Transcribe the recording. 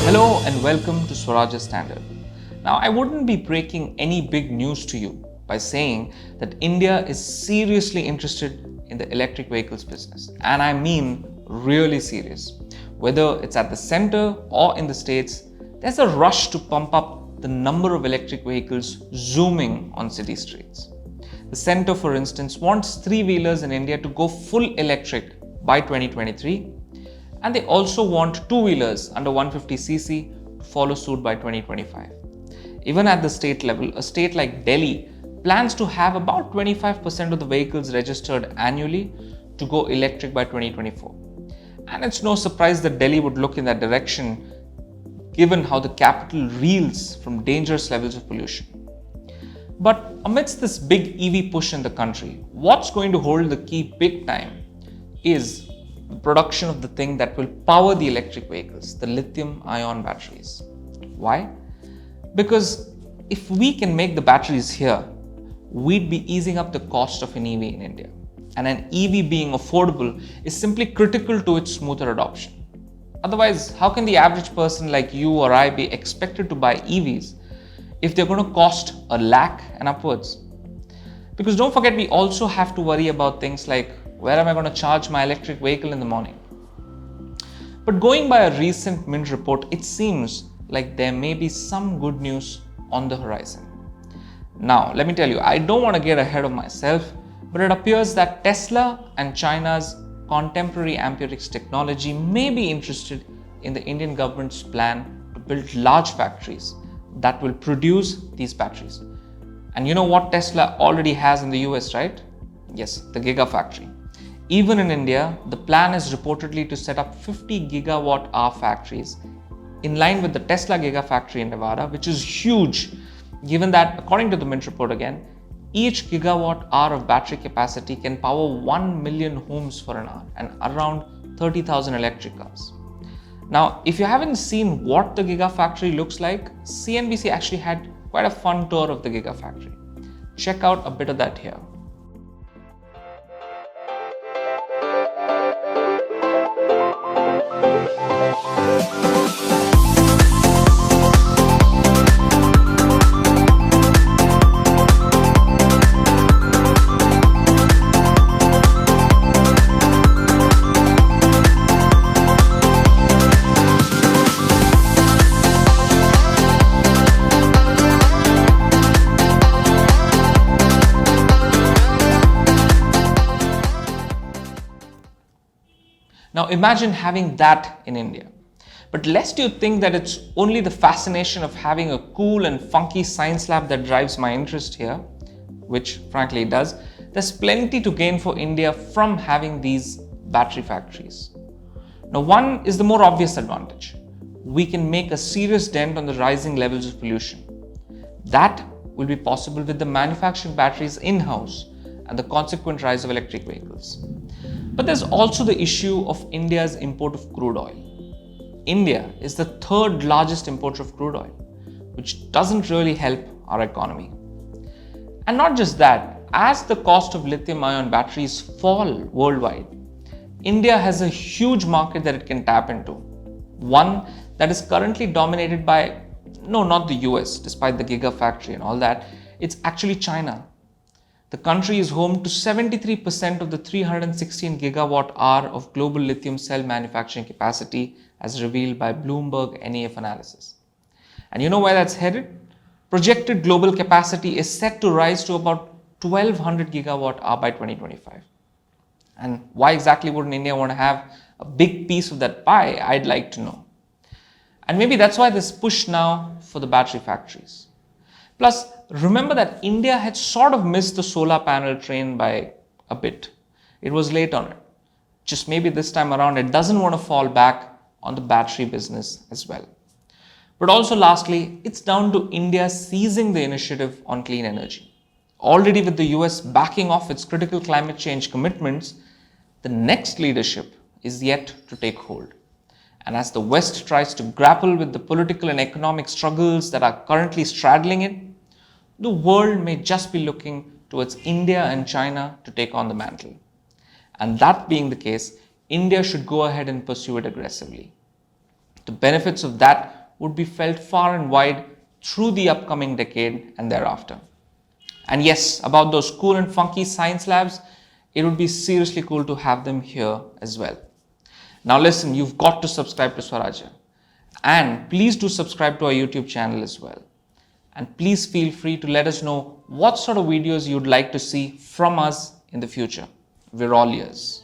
Hello and welcome to Swarajya Standard. Now, I wouldn't be breaking any big news to you by saying that India is seriously interested in the electric vehicles business. And I mean really serious. Whether it's at the center or in the states, there's a rush to pump up the number of electric vehicles zooming on city streets. The center, for instance, wants three-wheelers in India to go full electric by 2023. And they also want two-wheelers under 150cc to follow suit by 2025. Even at the state level, a state like Delhi plans to have about 25% of the vehicles registered annually to go electric by 2024. And it's no surprise that Delhi would look in that direction given how the capital reels from dangerous levels of pollution. But amidst this big EV push in the country, what's going to hold the key big time is the production of the thing that will power the electric vehicles, the lithium-ion batteries. Why? Because if we can make the batteries here, we'd be easing up the cost of an EV in India. And an EV being affordable is simply critical to its smoother adoption. Otherwise, how can the average person like you or I be expected to buy EVs if they're going to cost a lakh and upwards? Because don't forget, we also have to worry about things like, where am I going to charge my electric vehicle in the morning? But going by a recent Mint report, it seems like there may be some good news on the horizon. Now, let me tell you, I don't want to get ahead of myself, but it appears that Tesla and China's contemporary Amperex technology may be interested in the Indian government's plan to build large factories that will produce these batteries. And you know what Tesla already has in the US, right? Yes, the Gigafactory. Even in India, the plan is reportedly to set up 50 gigawatt-hour factories in line with the Tesla Gigafactory in Nevada, which is huge, given that, according to the Mint report again, each gigawatt-hour of battery capacity can power 1 million homes for an hour and around 30,000 electric cars. Now, if you haven't seen what the Gigafactory looks like, CNBC actually had quite a fun tour of the Gigafactory. Check out a bit of that here. Now imagine having that in India. But lest you think that it's only the fascination of having a cool and funky science lab that drives my interest here, which frankly it does, there's plenty to gain for India from having these battery factories. Now, one is the more obvious advantage. We can make a serious dent on the rising levels of pollution. That will be possible with the manufacturing batteries in-house and the consequent rise of electric vehicles. But there's also the issue of India's import of crude oil. India is the third largest importer of crude oil, which doesn't really help our economy. And not just that, as the cost of lithium-ion batteries fall worldwide, India has a huge market that it can tap into. One that is currently dominated by, no, not the US, despite the Gigafactory and all that, it's actually China. The country is home to 73% of the 316 gigawatt-hour of global lithium cell manufacturing capacity as revealed by Bloomberg NEF analysis. And you know where that's headed? Projected global capacity is set to rise to about 1200 gigawatt-hour by 2025. And why exactly wouldn't India want to have a big piece of that pie? I'd like to know. And maybe that's why this push now for the battery factories. Plus, remember that India had sort of missed the solar panel train by a bit. It was late on it. Just maybe this time around, it doesn't want to fall back on the battery business as well. But also lastly, it's down to India seizing the initiative on clean energy. Already with the US backing off its critical climate change commitments, the next leadership is yet to take hold. And as the West tries to grapple with the political and economic struggles that are currently straddling it, the world may just be looking towards India and China to take on the mantle. And that being the case, India should go ahead and pursue it aggressively. The benefits of that would be felt far and wide through the upcoming decade and thereafter. And yes, about those cool and funky science labs, it would be seriously cool to have them here as well. Now listen, you've got to subscribe to Swarajya. And please do subscribe to our YouTube channel as well. And please feel free to let us know what sort of videos you'd like to see from us in the future. We're all ears.